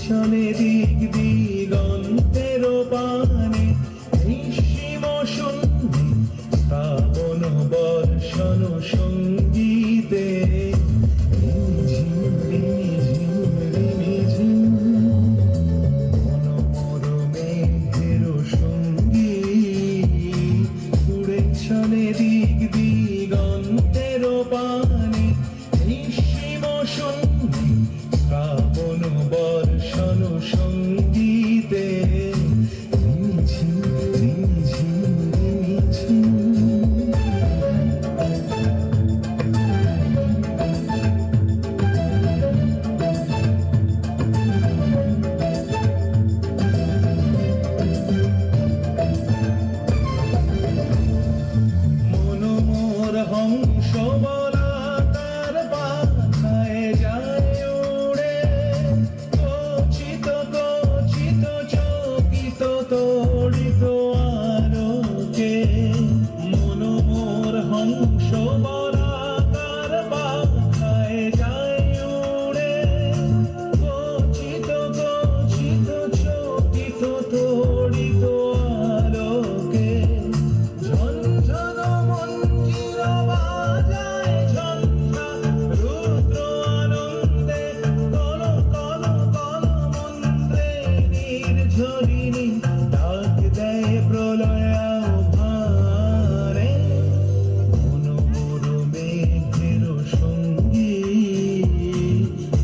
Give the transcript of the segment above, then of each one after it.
চলে দিক দিগন্তের পানে নিঃসীম সন্ধি শ্রাবণ বর্ষণ সঙ্গীতে চলে দিক দিগন্তের পানে নিঃসীম সন্ধি শ্রাবণ বর্ষণ সঙ্গীতে মনোমোর হংস বলাকার পাখায় যায় উড়ে গচ্ছিত গচ্ছিত চকিত তড়িত আলোকে মনোমোর হংস বলাকার পাখায় যায় উড়ে গচ্ছিত গচ্ছিত চকিত তড়িত আলোকে ঝনঝন মঞ্জির বাজায় ঝঞ্ঝা রুদ্র আনন্দে কল কল কল মন্ত্রে নির্ঝরিণী ডাক দেয় প্রলয় আহ্বানে মনোমোর মেঘের সঙ্গী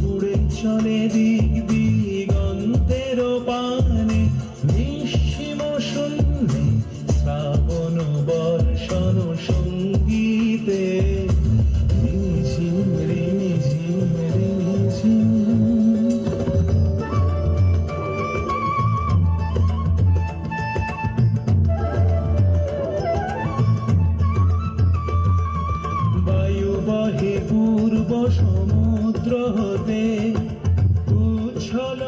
উড়ে চলে দিক দিগন্তের পানে নিঃসীম শূন্যে শ্রাবণ বর্ষণ সঙ্গীতে ঝিম রিমি ঝিম রিমি ঝিম। বায়ু বহে পূর্ব সমুদ্র হতে উচ্ছল